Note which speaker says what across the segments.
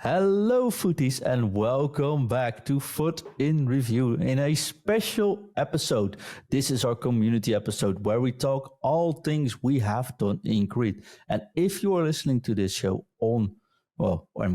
Speaker 1: Hello, footies, and welcome back to Foot in Review in a special episode. This is our community episode where we talk all things we have done in Crete. And if you are listening to this show and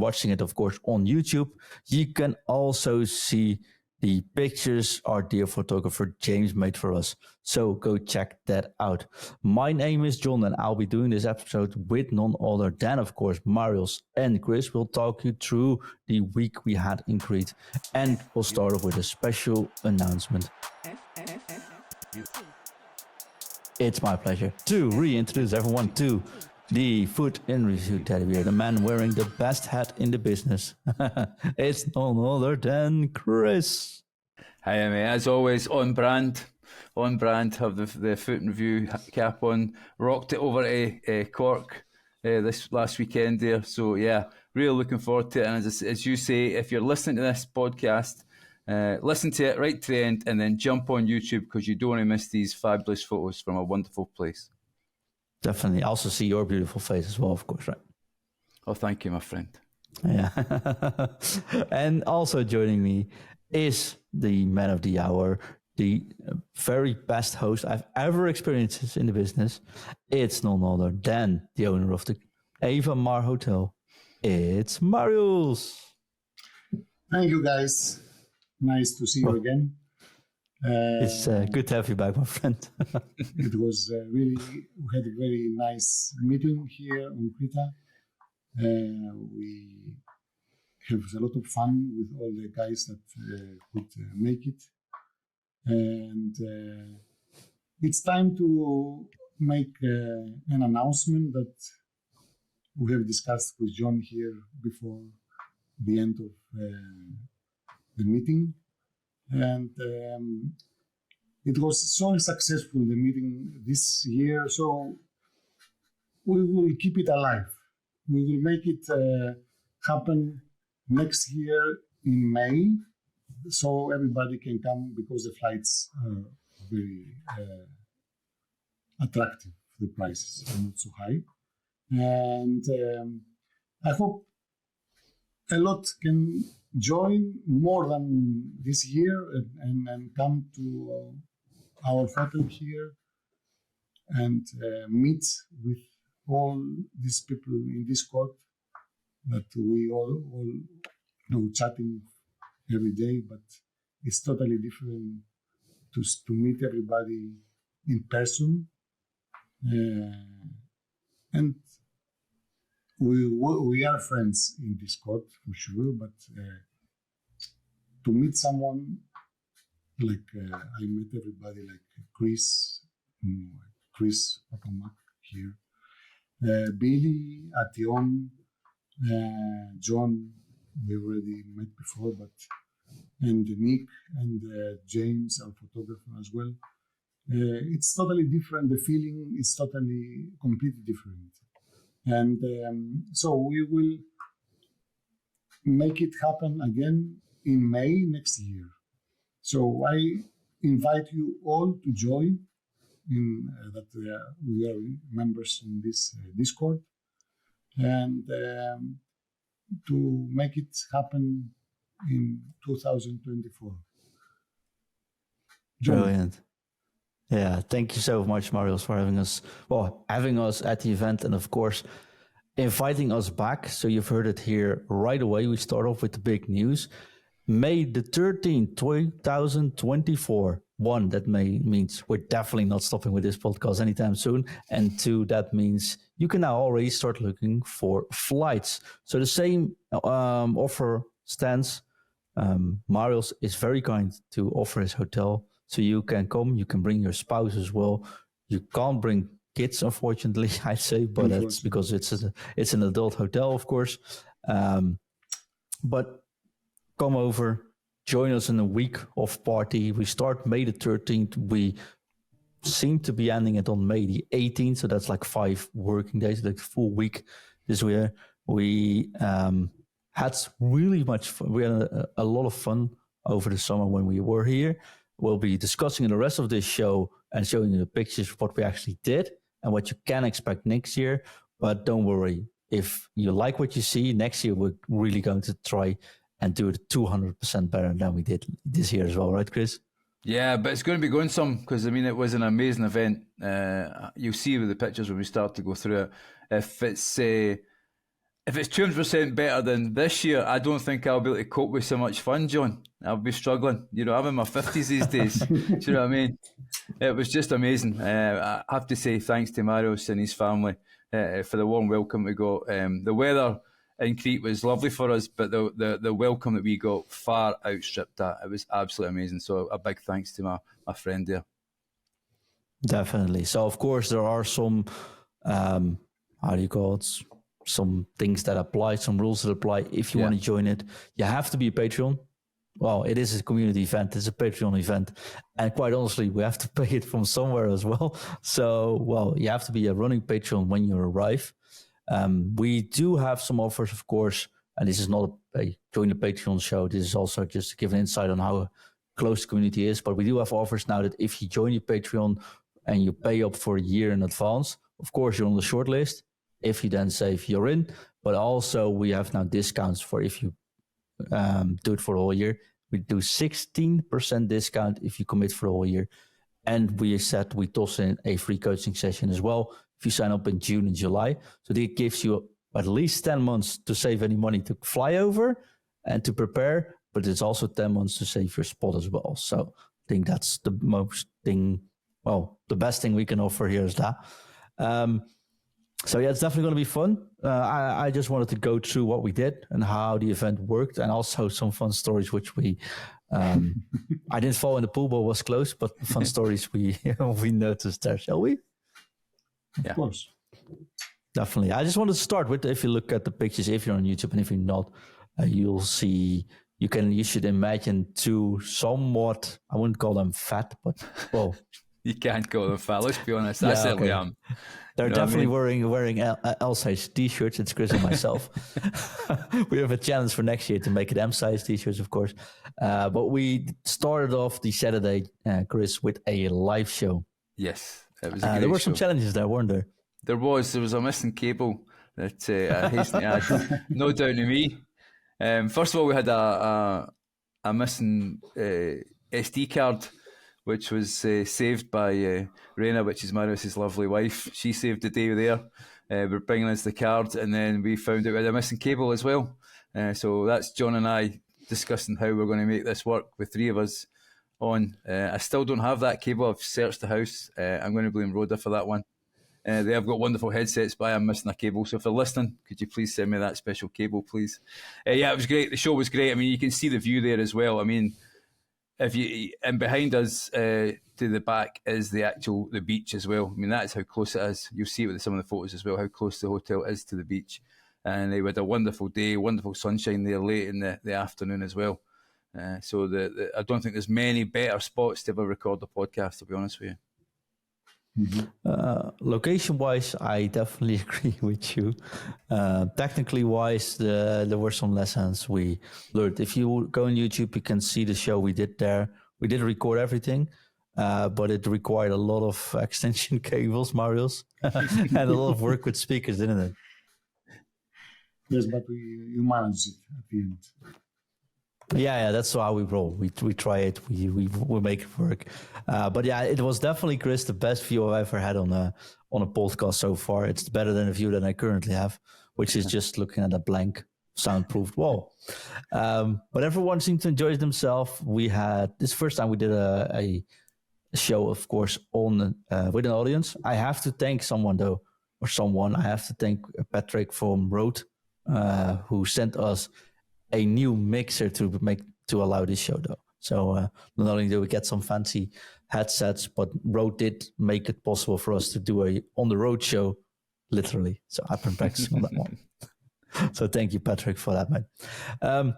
Speaker 1: watching it, of course, on YouTube, you can also see the pictures our dear photographer James made for us. So go check that out. My name is John and I'll be doing this episode with none other than, of course, Marius and Chris. Will talk you through the week we had in Crete. And we'll start off with a special announcement. It's my pleasure to reintroduce everyone to the Foot in Review teddy bear, the man wearing the best hat in the business. It's none other than Chris.
Speaker 2: Hi, mate. As always, on brand. Have the Foot in Review cap on. Rocked it over to Cork this last weekend there. So, yeah, really looking forward to it. And as you say, if you're listening to this podcast, listen to it right to the end and then jump on YouTube because you don't want to miss these fabulous photos from a wonderful place.
Speaker 1: Definitely. Also see your beautiful face as well, of course, right?
Speaker 2: Oh, thank you, my friend.
Speaker 1: Yeah. And also joining me is the man of the hour, the very best host I've ever experienced in the business. It's none other than the owner of the Evamare Hotel. It's Marius.
Speaker 3: Thank you, guys. Nice to see you again.
Speaker 1: It's good to have you back, my friend.
Speaker 3: It was we had a very nice meeting here on Crete. We have a lot of fun with all the guys that could make it. And it's time to make an announcement that we have discussed with John here before the end of the meeting. And it was so successful, the meeting this year, so we will keep it alive. We will make it happen next year in May, so everybody can come because the flights are very attractive. The prices are not so high. And I hope a lot can join more than this year and come to our hotel here and meet with all these people in Discord that we all chatting every day, but it's totally different to meet everybody in person. And we are friends in Discord for sure, but to meet someone like I met everybody like Chris Papamak here, Billy, Ation, John, we already met before, and Nick and James, our photographer as well. It's totally different. The feeling is totally completely different. And so we will make it happen again in May next year. So I invite you all to join in that we are members in this Discord and to make it happen in 2024. John.
Speaker 1: Brilliant. Yeah, thank you so much, Marius, for having us at the event and, of course, inviting us back. So you've heard it here right away. We start off with the big news. May the 13th, 2024. One, that means we're definitely not stopping with this podcast anytime soon. And two, that means you can now already start looking for flights. So the same offer stands. Marius is very kind to offer his hotel. So you can come, you can bring your spouse as well. You can't bring kids, unfortunately, I'd say, but that's because it's an adult hotel, of course. But come over, join us in a week of party. We start May the 13th. We seem to be ending it on May the 18th. So that's like 5 working days, like a full week this year. We had really much fun. We had a lot of fun over the summer when we were here. We'll be discussing in the rest of this show and showing you the pictures of what we actually did and what you can expect next year. But don't worry, if you like what you see, next year we're really going to try and do it 200% better than we did this year as well, right, Chris?
Speaker 2: Yeah, but it's going to be going some, because I mean, it was an amazing event. You'll see with the pictures when we start to go through it. If it's 200% better than this year, I don't think I'll be able to cope with so much fun, John. I'll be struggling. You know, I'm in my 50s these days. Do you know what I mean? It was just amazing. I have to say thanks to Marius and his family for the warm welcome we got. The weather in Crete was lovely for us, but the welcome that we got far outstripped that. It was absolutely amazing. So a big thanks to my friend there.
Speaker 1: Definitely. So, of course, there are some, how do you call it? Some things that apply, some rules that apply. If you want to join it, you have to be a Patreon. Well, it is a community event. It's a Patreon event. And quite honestly, we have to pay it from somewhere as well. So, well, you have to be a running Patreon when you arrive. We do have some offers, of course, and this is not a join the Patreon show. This is also just to give an insight on how close the community is. But we do have offers now that if you join your Patreon and you pay up for a year in advance, of course, you're on the short list. If you then say if you're in, but also we have now discounts for if you do it for the whole year. We do 16% discount if you commit for the whole year. And we said we toss in a free coaching session as well if you sign up in June and July. So that gives you at least 10 months to save any money to fly over and to prepare, but it's also 10 months to save your spot as well. So I think that's the best thing we can offer here is that. So yeah, it's definitely going to be fun. I just wanted to go through what we did and how the event worked, and also some fun stories which we I didn't fall in the pool, but was close. But fun stories we noticed there, shall we?
Speaker 3: Of course,
Speaker 1: definitely. I just wanted to start with, if you look at the pictures, if you're on YouTube, and if you're not, you'll see. You should imagine two somewhat, I wouldn't call them fat, but well.
Speaker 2: You can't call them fat, let's be honest. I certainly am.
Speaker 1: They're definitely wearing L-size t-shirts. It's Chris and myself. We have a challenge for next year to make it M-size t-shirts, of course. But we started off the Saturday, Chris, with a live show.
Speaker 2: Yes, it was a great
Speaker 1: There were
Speaker 2: show.
Speaker 1: some challenges there, weren't there?
Speaker 2: There was a missing cable that I hasten to add. No down to me. First of all, we had a missing SD card, which was saved by Rena, which is Marius's lovely wife. She saved the day there. We're bringing us the card, and then we found out we had a missing cable as well. So that's John and I discussing how we're going to make this work with three of us on. I still don't have that cable. I've searched the house. I'm going to blame Rhoda for that one. They have got wonderful headsets, but I am missing a cable. So if they're listening, could you please send me that special cable, please? Yeah, it was great. The show was great. I mean, you can see the view there as well. I mean, and behind us to the back is the beach as well. I mean, that's how close it is. You'll see it with some of the photos as well, how close the hotel is to the beach. And they had a wonderful day, wonderful sunshine there late in the afternoon as well. So I don't think there's many better spots to ever record the podcast, to be honest with you.
Speaker 1: Mm-hmm. Location-wise, I definitely agree with you. Technically wise, there were some lessons we learned. If you go on YouTube, you can see the show we did there. We did record everything, but it required a lot of extension cables, Marius, and a lot of work with speakers, didn't it?
Speaker 3: Yes, but you managed it at the end.
Speaker 1: Yeah, that's how we roll. We try it. We make it work. But yeah, it was definitely, Chris, the best view I've ever had on a podcast so far. It's better than the view that I currently have, which is just looking at a blank soundproofed wall. But everyone seemed to enjoy themselves. We had this first time we did a show, of course, on with an audience. I have to thank someone though, or someone. I have to thank Patrick from Rode, who sent us a new mixer to allow this show though. So not only did we get some fancy headsets, but Rode did make it possible for us to do a on the road show, literally. So I've been practicing on that one. So thank you, Patrick, for that, man.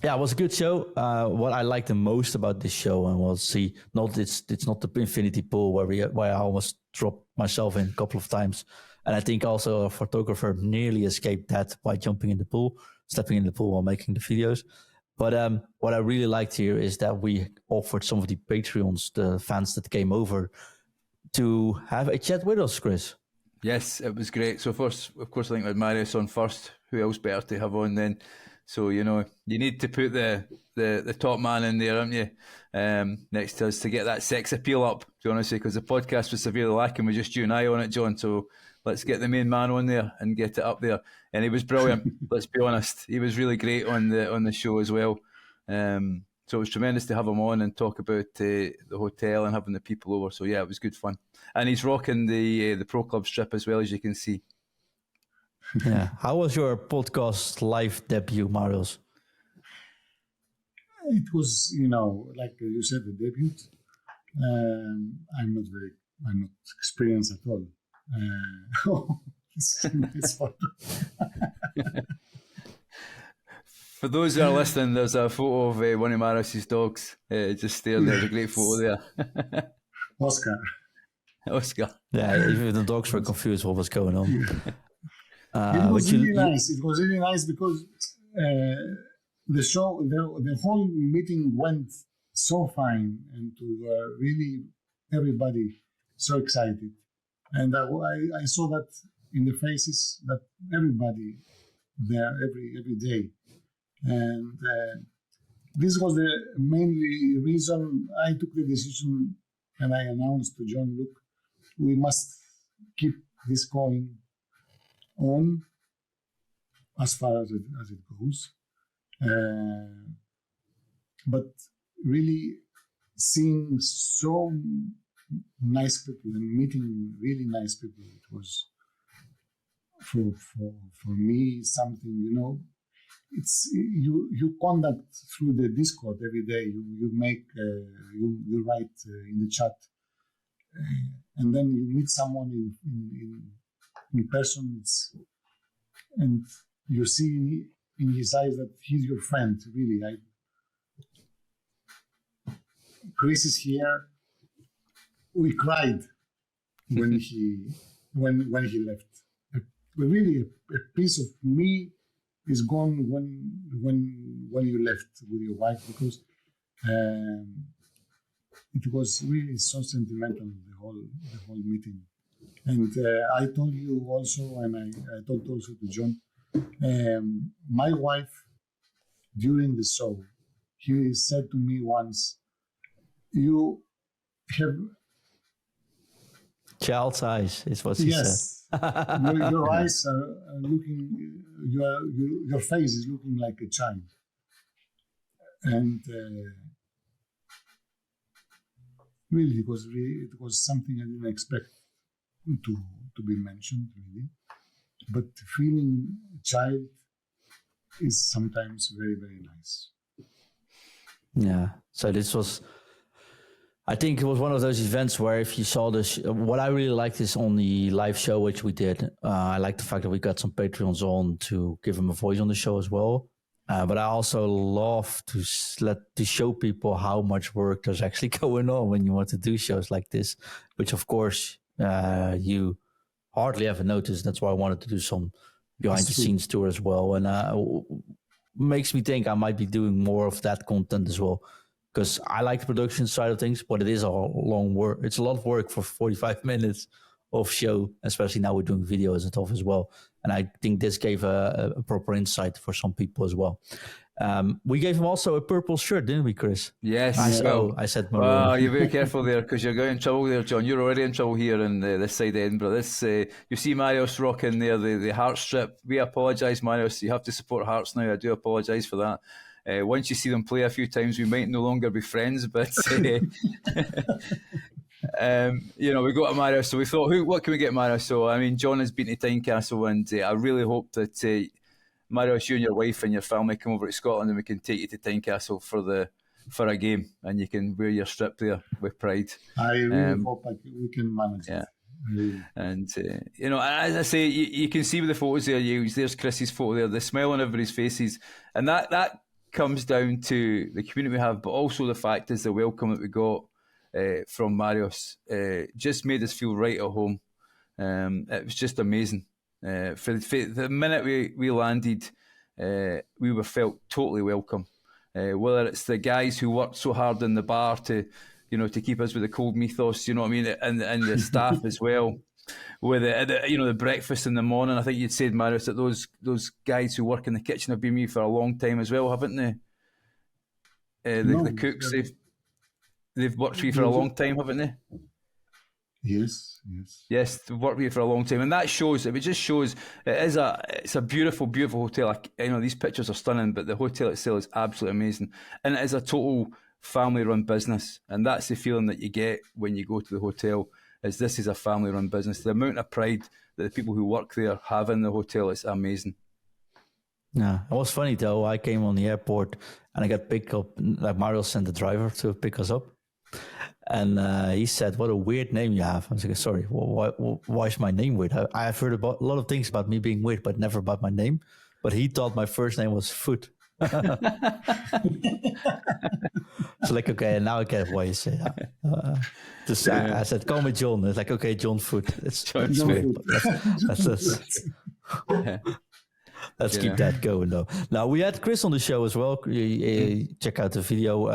Speaker 1: Yeah, it was a good show. What I liked the most about this show, and we'll see, it's not the infinity pool where I almost dropped myself in a couple of times. And I think also a photographer nearly escaped that by jumping in the pool, stepping in the pool while making the videos. But what I really liked here is that we offered some of the Patreons, the fans that came over, to have a chat with us, Chris.
Speaker 2: Yes, it was great. So first, of course, I think with Marius on first. Who else better to have on then? So you need to put the top man in there, haven't you? Next to us to get that sex appeal up. To be honest, because the podcast was severely lacking with just you and I on it, John. So let's get the main man on there and get it up there. And he was brilliant. Let's be honest, he was really great on the show as well. So it was tremendous to have him on and talk about the hotel and having the people over. So yeah, it was good fun. And he's rocking the Pro Club strip as well, as you can see.
Speaker 1: Yeah. How was your podcast live debut, Marius?
Speaker 3: It was, like you said, the debut. I'm not experienced at all. It's fun.
Speaker 2: For those who are listening, there's a photo of one of Marius's dogs just there. There's a great photo there.
Speaker 3: Oscar.
Speaker 1: Yeah, even the dogs were confused what was going on.
Speaker 3: It was really nice. It was really nice because the show, the whole meeting went so fine, and really everybody so excited. And I saw that in the faces that everybody there every day. And this was the main reason I took the decision, and I announced to John, look, we must keep this going on as far as it goes. But really seeing so nice people and meeting really nice people, it was for me something, it's you contact through the Discord every day. You make you write in the chat, and then you meet someone in person. And you see in his eyes that he's your friend. Really, Chris is here. We cried when he left. Really, a piece of me is gone when you left with your wife, because it was really so sentimental, the whole meeting. And I told you also, and I told also to John, my wife during the show, he said to me once, you have
Speaker 1: child's eyes, is what she said.
Speaker 3: Your eyes are looking, your face is looking like a child. And really, it was something I didn't expect to be mentioned, really. But feeling a child is sometimes very, very nice.
Speaker 1: Yeah. So this was, I think it was one of those events where if you saw this, what I really liked is on the live show, which we did, I like the fact that we got some Patreons on to give them a voice on the show as well. But I also love to show people how much work there's actually going on when you want to do shows like this, which of course you hardly ever notice. That's why I wanted to do some behind the scenes tour as well. And makes me think I might be doing more of that content as well. Because I like the production side of things, but it is a long work. It's a lot of work for 45 minutes of show, especially now we're doing videos and stuff as well. And I think this gave a proper insight for some people as well. We gave him also a purple shirt, didn't we, Chris?
Speaker 2: Yes.
Speaker 1: I said maroon.
Speaker 2: Well, you're very careful there because you're going in trouble there, John. You're already in trouble here in this side of Edinburgh. You see Marius rocking there, the Hearts strip. We apologise, Marius. You have to support Hearts now. I do apologise for that. Once you see them play a few times, we might no longer be friends, but we got a Marius, so we thought, what can we get Marius? So I mean, John has been to Tynecastle, and I really hope that Marius, you and your wife and your family come over to Scotland, and we can take you to Tynecastle for a game, and you can wear your strip there with pride.
Speaker 3: I really hope we can manage it.
Speaker 2: Really. And as I say, you can see with the photos there. There's Chris's photo there, the smile on everybody's faces, and that comes down to the community we have, but also the fact is the welcome that we got from Marius just made us feel right at home. It was just amazing. For the minute we landed, we were felt totally welcome. Whether it's the guys who worked so hard in the bar to keep us with the cold mythos, you know what I mean, and the staff as well. with the breakfast in the morning. I think you'd said, Marius, that those guys who work in the kitchen have been with me for a long time as well, haven't they? The cooks, they've worked for you for a long time, haven't they?
Speaker 3: Yes.
Speaker 2: Yes, they've worked with you for a long time, and that shows. It just shows it's a beautiful, beautiful hotel. These pictures are stunning, but the hotel itself is absolutely amazing, and it is a total family-run business, and that's the feeling that you get when you go to the hotel. This is a family-run business. The amount of pride that the people who work there have in the hotel is amazing.
Speaker 1: Yeah, it was funny though. I came on the airport and I got picked up. Like Mario sent the driver to pick us up, and he said, "What a weird name you have." I was like, "Sorry, why is my name weird?" I have heard about a lot of things about me being weird, but never about my name. But he thought my first name was Foot. So like, okay, now I get why you say that. I said, "Call me John." It's like, okay, John Foot. It's weird, but let's keep that going though. Now we had Chris on the show as well. Check out the video.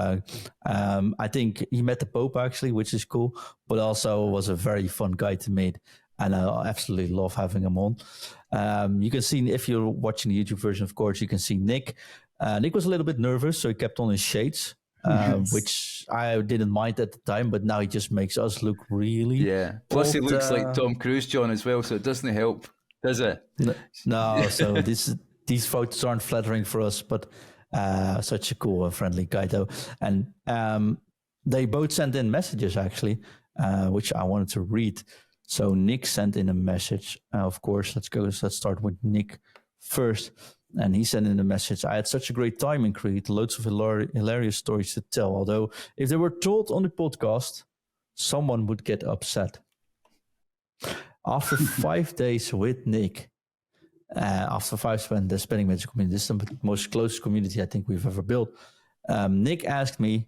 Speaker 1: I think he met the Pope actually, which is cool, but also was a very fun guy to meet. And I absolutely love having him on. You can see, if you're watching the YouTube version, of course, you can see Nick. Nick was a little bit nervous, so he kept on his shades, which I didn't mind at the time, but now he just makes us look really...
Speaker 2: Yeah. Plus he looks like Tom Cruise, John, as well, so it doesn't help, does it?
Speaker 1: No, so these photos aren't flattering for us, but such a cool and friendly guy, though. And they both sent in messages, actually, which I wanted to read. So Nick sent in a message. Of course, let's start with Nick first. And he sent in a message. "I had such a great time in Crete, loads of hilarious stories to tell. Although if they were told on the podcast, someone would get upset. After 5 days with Nick, after 5 spending with the community, this is the most close community I think we've ever built. Nick asked me,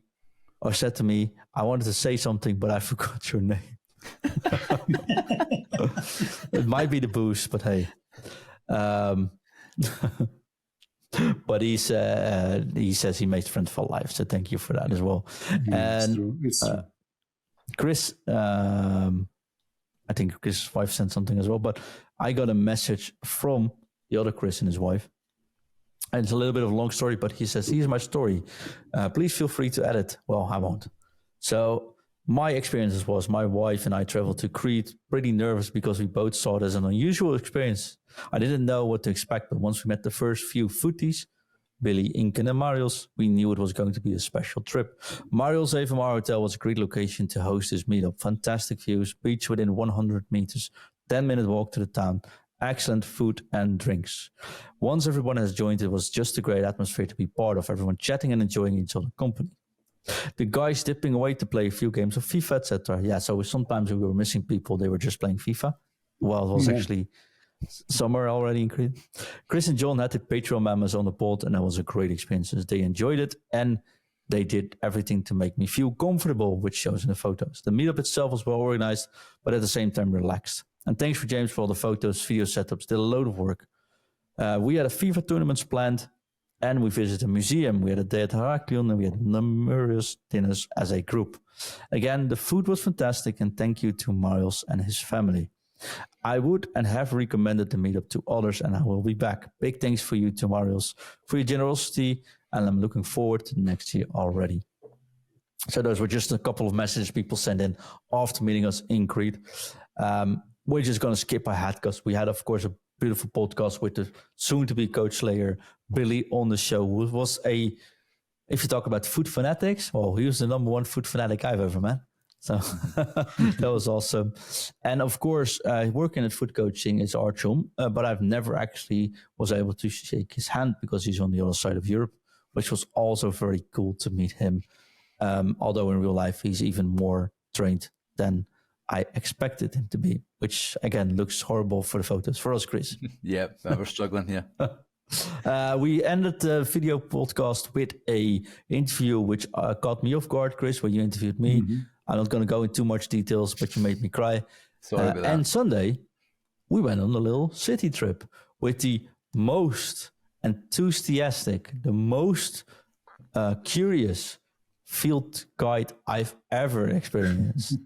Speaker 1: or said to me, I wanted to say something, but I forgot your name." It might be the boost, but hey. But he says he made friends for life, so thank you for that as well.
Speaker 3: Yeah, and it's true.
Speaker 1: Chris, I think Chris' wife sent something as well, but I got a message from the other Chris and his wife. And it's a little bit of a long story, but he says, "Here's my story. Please feel free to edit." Well, I won't. So my experiences was my wife and I traveled to Crete, pretty nervous because we both saw it as an unusual experience. I didn't know what to expect, but once we met the first few footies, Billy, Inken, and Marius, we knew it was going to be a special trip. Marius Evamare Hotel was a great location to host this meetup. Fantastic views, beach within 100 meters, 10-minute walk to the town, excellent food and drinks. Once everyone has joined, it was just a great atmosphere to be part of, everyone chatting and enjoying each other's company. The guys dipping away to play a few games of FIFA, etc. Yeah, so sometimes we were missing people. They were just playing FIFA. Well, it was actually summer already in Crete. Chris and John had the Patreon members on the pod, and that was a great experience. They enjoyed it, and they did everything to make me feel comfortable, which shows in the photos. The meetup itself was well organized, but at the same time relaxed. And thanks for James for all the photos, video setups. Did a load of work. We had a FIFA tournaments planned, and we visited a museum. We had a day at Heraklion, and we had numerous dinners as a group. Again, the food was fantastic, and thank you to Marius and his family. I would and have recommended the meetup to others, and I will be back. Big thanks for you to Marius for your generosity, and I'm looking forward to next year already. So those were just a couple of messages people sent in after meeting us in Crete. We're just going to skip ahead because we had, of course, a beautiful podcast with the soon-to-be coach Slayer, Billy, on the show, who was if you talk about food fanatics, well, he was the number one food fanatic I've ever met. So that was awesome. And of course, working at food coaching is our job, but I've never actually was able to shake his hand because he's on the other side of Europe, which was also very cool to meet him. Although in real life, he's even more trained than I expected him to be, which again looks horrible for the photos for us, Chris.
Speaker 2: Yeah, we're struggling here.
Speaker 1: We ended the video podcast with a interview which caught me off guard, Chris, when you interviewed me. Mm-hmm. I'm not going to go into too much details, but you made me cry.
Speaker 2: Sorry about that.
Speaker 1: And Sunday, we went on a little city trip with the most enthusiastic, the most curious field guide I've ever experienced.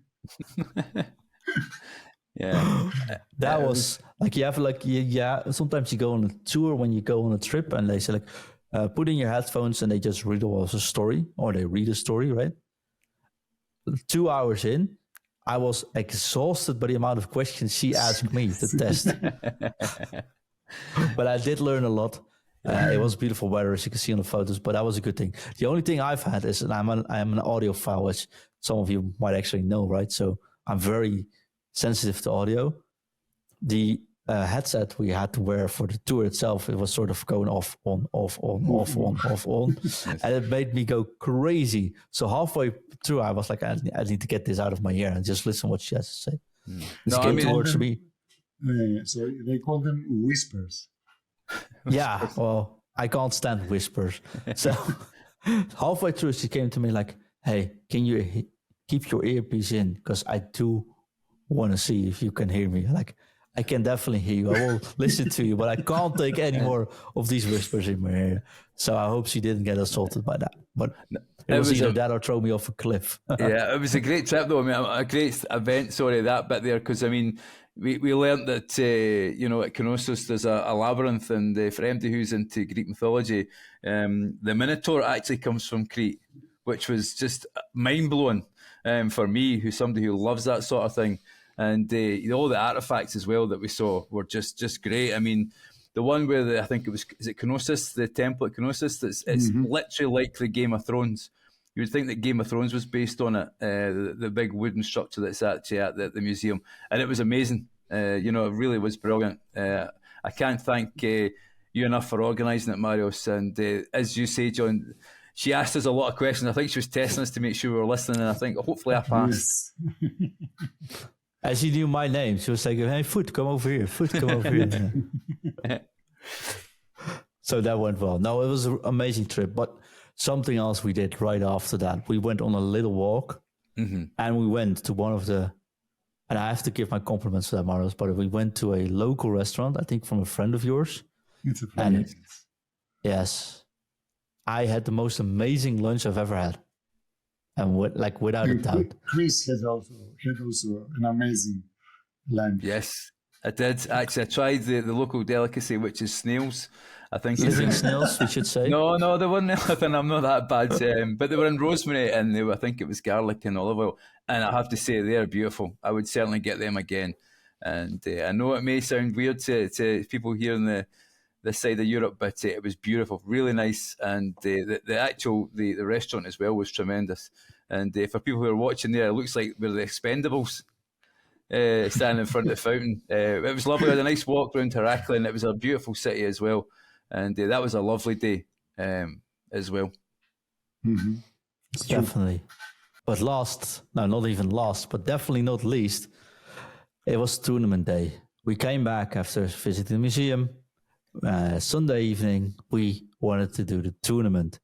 Speaker 2: Yeah.
Speaker 1: That was like, you have like, yeah, sometimes you go on a tour when you go on a trip and they say like, put in your headphones and they just read a story or they read a story, right? 2 hours in, I was exhausted by the amount of questions she asked me to test. But I did learn a lot. It was beautiful weather, as you can see on the photos, but that was a good thing. The only thing I've had is, and I'm an audiophile, which some of you might actually know, right? So I'm very sensitive to audio. The headset we had to wear for the tour itself, it was sort of going off, on, off, on, off, on, off, on. And it made me go crazy. So halfway through, I was like, I need to get this out of my ear and just listen what she has to say. This came towards me.
Speaker 3: So they call them whispers.
Speaker 1: Yeah, well, I can't stand whispers. So halfway through, she came to me like, hey, can you keep your earpiece in? Because I do want to see if you can hear me. Like, I can definitely hear you. I will listen to you, but I can't take any more of these whispers in my ear. So I hope she didn't get assaulted by that. But it was either that or throw me off a cliff.
Speaker 2: Yeah, it was a great trip though. I mean, a great event, sorry, that bit there, because I mean, we learnt that, at Knossos there's a labyrinth, and for anybody who's into Greek mythology, the Minotaur actually comes from Crete, which was just mind-blowing for me, who's somebody who loves that sort of thing. And all the artifacts as well that we saw were just great. I mean, the one where I think it was, is it Knossos, the temple at Knossos? It's literally like the Game of Thrones. You would think that Game of Thrones was based on it, the big wooden structure that's actually at the museum. And it was amazing. It really was brilliant. I can't thank you enough for organising it, Marios. And as you say, John, she asked us a lot of questions. I think she was testing us to make sure we were listening. And I think hopefully I passed.
Speaker 1: As she knew my name, she was like, hey, Foot, come over here. Foot, come over here. So that went well. No, it was an amazing trip. But something else we did right after that, we went on a little walk and we went to one of the, and I have to give my compliments to that, Marius, but we went to a local restaurant, I think from a friend of yours.
Speaker 3: It's a friend.
Speaker 1: Yes. I had the most amazing lunch I've ever had. And without a doubt.
Speaker 3: Chris had also an amazing lunch.
Speaker 2: Yes, I did. Actually, I tried the local delicacy, which is snails. I think
Speaker 1: living snails, we should say.
Speaker 2: No, they weren't anything. I'm not that bad. But they were in rosemary, and I think it was garlic and olive oil. And I have to say, they're beautiful. I would certainly get them again. And I know it may sound weird to people here in this side of Europe, but it was beautiful, really nice. And the restaurant as well was tremendous. And for people who are watching there, it looks like we're the Expendables standing in front of the fountain. It was lovely. We had a nice walk around Heraklion, and it was a beautiful city as well. And that was a lovely day as well.
Speaker 3: Mm-hmm.
Speaker 1: Definitely. But not even last, but definitely not least, it was tournament day. We came back after visiting the museum. Sunday evening, we wanted to do the tournament.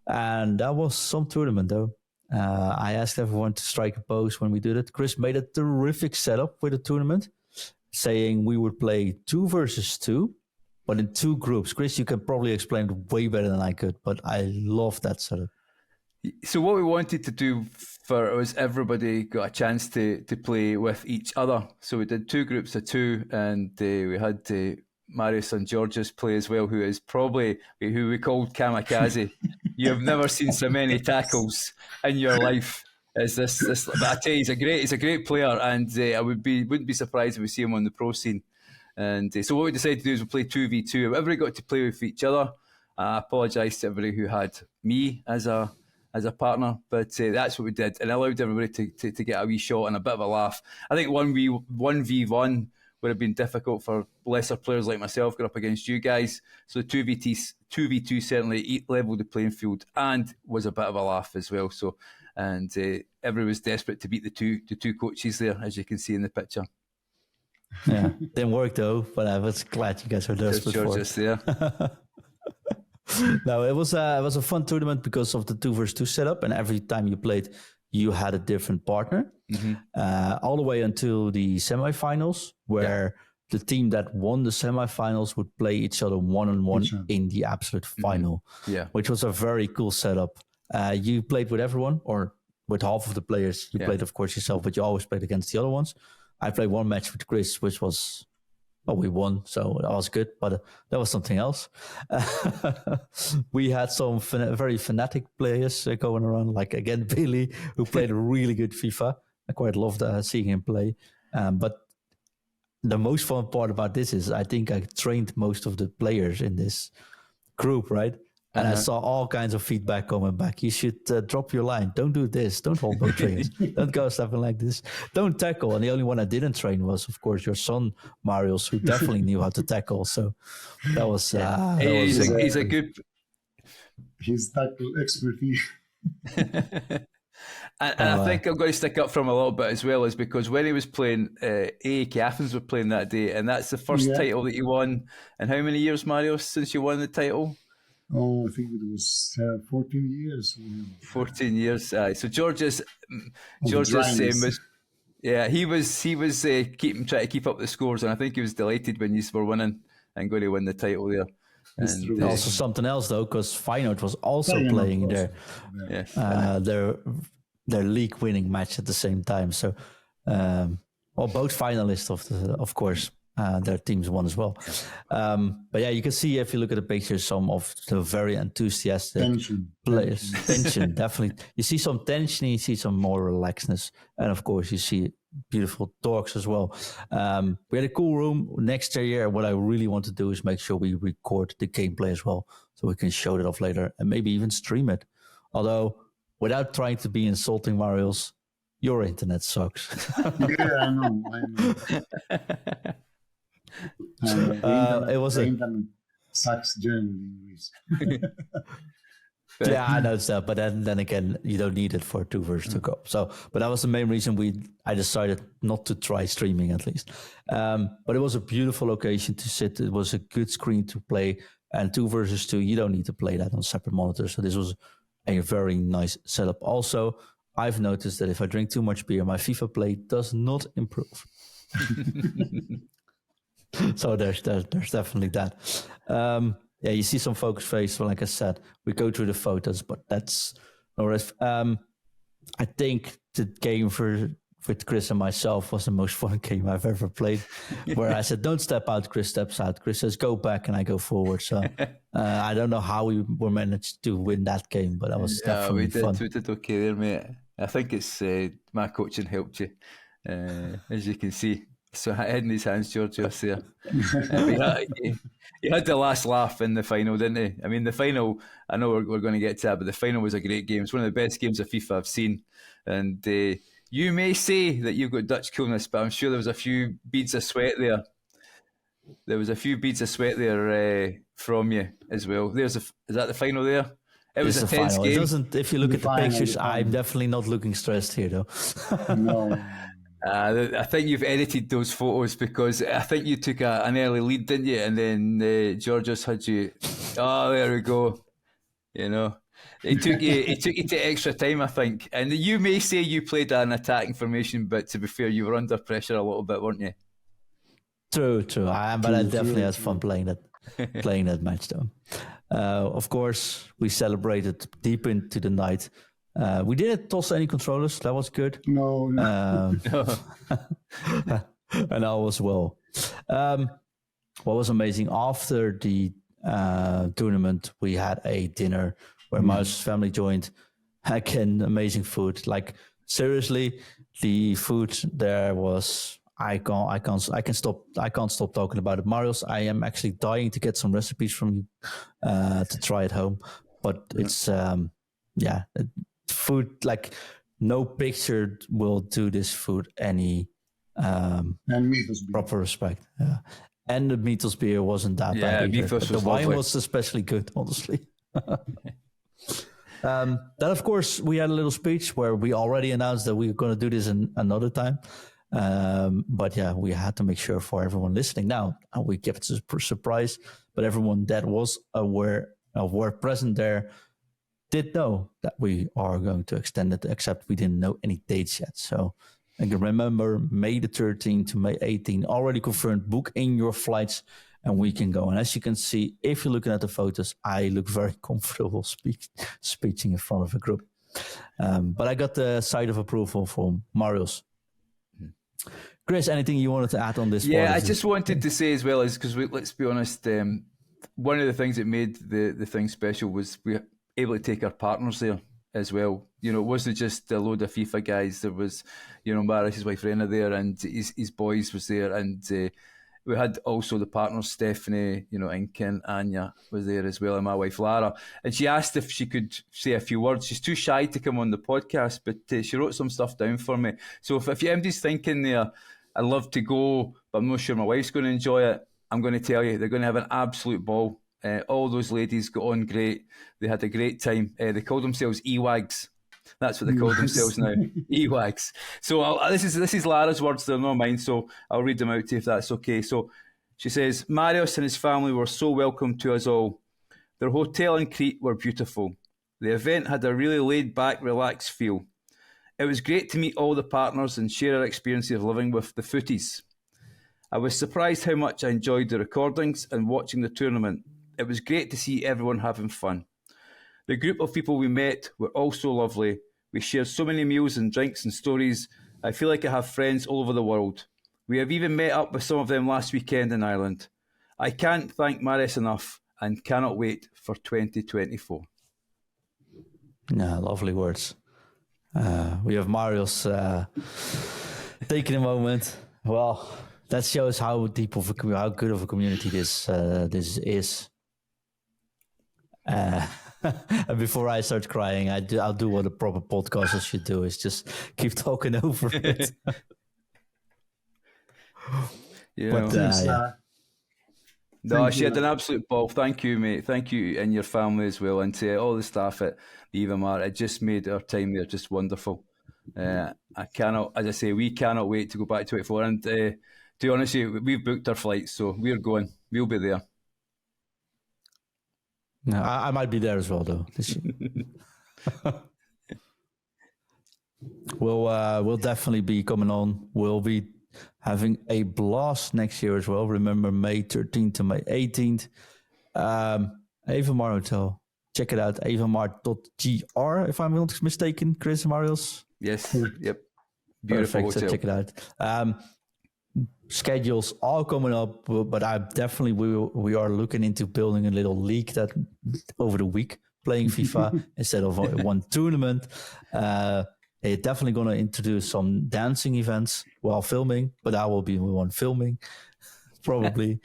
Speaker 1: And that was some tournament, though. I asked everyone to strike a pose when we did it. Chris made a terrific setup with the tournament, saying we would play 2 versus 2, but in 2 groups. Chris, you can probably explain it way better than I could, but I love that setup.
Speaker 2: So what we wanted to do was everybody got a chance to play with each other. So we did 2 groups of 2, and we had Marius and Georges play as well, who is probably who we called Kamikaze. You have never seen so many tackles in your life as this. But I tell you, he's a great player, and I wouldn't be surprised if we see him on the pro scene. And so what we decided to do is we play 2v2. Everybody got to play with each other. I apologise to everybody who had me as a partner, but that's what we did, and allowed everybody to get a wee shot and a bit of a laugh. I think 1v1 would have been difficult for lesser players like myself going up against you guys. So 2v2 certainly leveled the playing field and was a bit of a laugh as well. So, and everyone was desperate to beat the two coaches there, as you can see in the picture.
Speaker 1: Yeah, didn't work though, but I was glad you guys were desperate for it.
Speaker 2: There.
Speaker 1: No, it was a fun tournament because of the 2 versus 2 setup, and every time you played, you had a different partner, all the way until the semifinals, where the team that won the semifinals would play each other one-on-one in the absolute final, which was a very cool setup. You played with everyone, or with half of the players. You played, of course, yourself, but you always played against the other ones. I played one match with Chris, which was, well, we won, so that was good, but that was something else. We had some very fanatic players going around, like again Billy, who played a really good FIFA. I quite loved seeing him play. But the most fun part about this is I think I trained most of the players in this group, right? And I saw all kinds of feedback coming back. You should drop your line. Don't do this. Don't hold both triggers. Don't go something like this. Don't tackle. And the only one I didn't train was, of course, your son, Marius, who definitely knew how to tackle. So that was...
Speaker 2: he's a good...
Speaker 3: His tackle expertise.
Speaker 2: And I think I'm going to stick up for him a little bit as well, is because when he was playing, AEK Athens were playing that day, and that's the first title that you won. And how many years, Marius, since you won the title?
Speaker 3: Oh, I think it was 14 years.
Speaker 2: 14 years. So George's same was, he was trying to keep up the scores, and I think he was delighted when you were winning and going to win the title there.
Speaker 3: That's true.
Speaker 1: Also something else though, because Feyenoord was also playing their league winning match at the same time. So, both finalists of course. Their teams won as well. But yeah, you can see if you look at the pictures, some of the very enthusiastic players. Tension, definitely. You see some tension, you see some more relaxedness. And of course, you see beautiful talks as well. We had a cool room. Next year, what I really want to do is make sure we record the gameplay as well, so we can show it off later and maybe even stream it. Although, without trying to be insulting, Marius, your internet sucks.
Speaker 3: Yeah, I know. The internet sucks generally in Greece.
Speaker 1: Yeah, I know that, but then again, you don't need it for 2 versus 2 co. So, but that was the main reason I decided not to try streaming at least. But it was a beautiful location to sit. It was a good screen to play, and 2 versus 2, you don't need to play that on separate monitors. So this was a very nice setup. Also, I've noticed that if I drink too much beer, my FIFA play does not improve. So there's definitely that. You see some focus face. Well, like I said, we go through the photos, but that's no rest. I think the game with Chris and myself was the most fun game I've ever played. Where I said, "Don't step out." Chris steps out. Chris says, "Go back," and I go forward. So I don't know how we were managed to win that game, but that was definitely fun.
Speaker 2: We did okay there, mate. I think it's my coaching helped you, as you can see. So head in his hands, George was there. He had the last laugh in the final, didn't he? I mean, the final, I know we're going to get to that, but the final was a great game. It's one of the best games of FIFA I've seen. And you may say that you've got Dutch coolness, but I'm sure there was a few beads of sweat there. There was a few beads of sweat there from you as well. Is that the final there? It was a tense game.
Speaker 1: It doesn't, if you look at the pictures, I'm definitely not looking stressed here, though.
Speaker 3: No.
Speaker 2: I think you've edited those photos, because I think you took an early lead, didn't you? And then Georgios had you. Oh, there we go. You know, it took you to extra time, I think. And you may say you played an attacking formation, but to be fair, you were under pressure a little bit, weren't you?
Speaker 1: True. But I definitely had fun playing that match, though. Of course, we celebrated deep into the night. We didn't toss any controllers. That was good.
Speaker 3: No.
Speaker 1: And all was well. What was amazing, after the tournament, we had a dinner where Maus' family joined. Again, amazing food. Like, seriously, the food there was... I can't stop talking about it. Marius, I am actually dying to get some recipes from you to try at home. But it's food, like, no picture will do this food any proper respect. Yeah. And the Mythos beer wasn't that bad either. The wine was especially good, honestly. Then, of course, we had a little speech where we already announced that we were going to do this another time. But yeah, we had to make sure for everyone listening now, and we kept it a surprise, but everyone that was aware of were present there did know that we are going to extend it, except we didn't know any dates yet. So I can remember May the 13th to May 18th, already confirmed. Book in your flights and we can go. And as you can see, if you're looking at the photos, I look very comfortable speaking in front of a group. But I got the side of approval from Marius. Chris, anything you wanted to add on this?
Speaker 2: Yeah,
Speaker 1: part?
Speaker 2: I just wanted to say as well, is because let's be honest, one of the things that made the thing special was we were able to take our partners there as well. You know, it wasn't just a load of FIFA guys. There was, you know, Marius' wife Rena there, and his boys was there, and we had also the partners, Stephanie, you know, and Ken, Anya was there as well, and my wife Lara. And she asked if she could say a few words. She's too shy to come on the podcast, but she wrote some stuff down for me. So if anybody's thinking there, I'd love to go, but I'm not sure my wife's going to enjoy it, I'm going to tell you, they're going to have an absolute ball. All those ladies got on great. They had a great time. They called themselves EWAGs. That's what they call themselves now, EWAGs. So this is Lara's words, they're not mine, so I'll read them out to you if that's okay. So she says, Marius and his family were so welcome to us all. Their hotel in Crete were beautiful. The event had a really laid-back, relaxed feel. It was great to meet all the partners and share our experience of living with the footies. I was surprised how much I enjoyed the recordings and watching the tournament. It was great to see everyone having fun. The group of people we met were also lovely. We shared so many meals and drinks and stories. I feel like I have friends all over the world. We have even met up with some of them last weekend in Ireland. I can't thank Marius enough and cannot wait for 2024.
Speaker 1: Yeah, lovely words. We have Marius taking a moment. Well, that shows how deep of how good of a community this is. And before I start crying, I'll do what a proper podcaster should do: is just keep talking over it.
Speaker 2: Yeah.
Speaker 1: But
Speaker 3: Thanks,
Speaker 2: No, she had an absolute ball. Thank you, mate. Thank you and your family as well, and to all the staff at the Evamare. It just made our time there just wonderful. I cannot, as I say, we cannot wait to go back to 24. And to be honest with you, we've booked our flights, so we're going. We'll be there.
Speaker 1: no, I might be there as well, though. We'll definitely be coming on. We'll be having a blast next year as well. Remember, May 13th to May 18th. Evamare Hotel. Check it out, evamare.gr, if I'm not mistaken, Chris and Marius.
Speaker 2: Yes. Yep. Beautiful
Speaker 1: Perfect.
Speaker 2: hotel.
Speaker 1: So check it out. Schedules all coming up, but I definitely we are looking into building a little league that over the week playing FIFA instead of one tournament. They're definitely going to introduce some dancing events while filming, but I will be the one filming probably.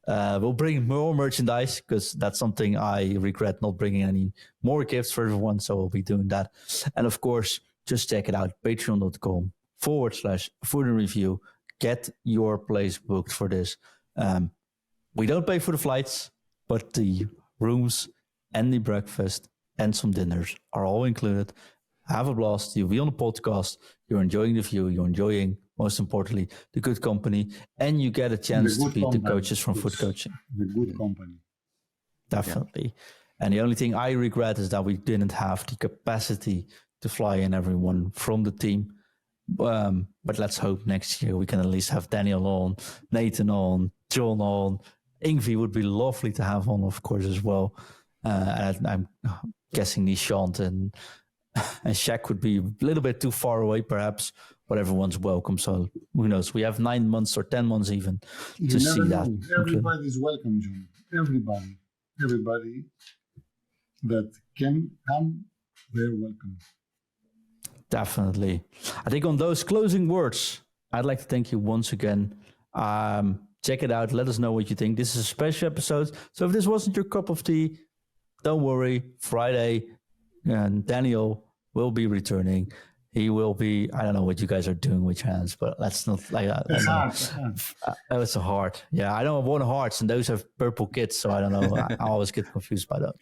Speaker 1: We'll bring more merchandise because that's something I regret not bringing any more gifts for everyone. So we'll be doing that. And of course, just check it out. Patreon.com/food and review. Get your place booked for this. We don't pay for the flights, but the rooms and the breakfast and some dinners are all included. Have a blast. You'll be on the podcast. You're enjoying the view. You're enjoying, most importantly, the good company. And you get a chance to meet the coaches from food coaching.
Speaker 3: The good company.
Speaker 1: Definitely. Yeah. And the only thing I regret is that we didn't have the capacity to fly in everyone from the team. But let's hope next year we can at least have Daniel on, Nathan on, John on. Ingvi would be lovely to have on, of course, as well. And I'm guessing Nishant and Shaq would be a little bit too far away, perhaps, but everyone's welcome. So who knows? We have 9 months or 10 months even to see that.
Speaker 3: Everybody's welcome, John. Everybody that can come, they're welcome.
Speaker 1: Definitely. I think on those closing words, I'd like to thank you once again. Check it out. Let us know what you think. This is a special episode. So if this wasn't your cup of tea, don't worry. Friday, and Daniel will be returning. He will be, I don't know what you guys are doing with your hands, but that's not like that. It's a heart. Yeah, I don't have one hearts, and those have purple kits, so I don't know. I always get confused by that.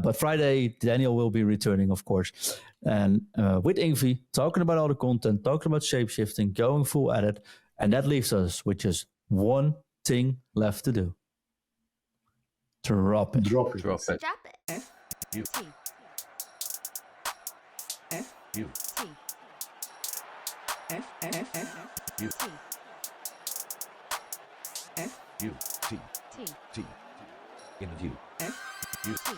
Speaker 1: But Friday, Daniel will be returning, of course. And with Ingvi, talking about all the content, talking about shapeshifting, going full at it. And that leaves us with just one thing left to do. Drop it.
Speaker 3: Drop it.
Speaker 4: Drop it.
Speaker 5: U T F U T F F F U T F U T T T interview F U T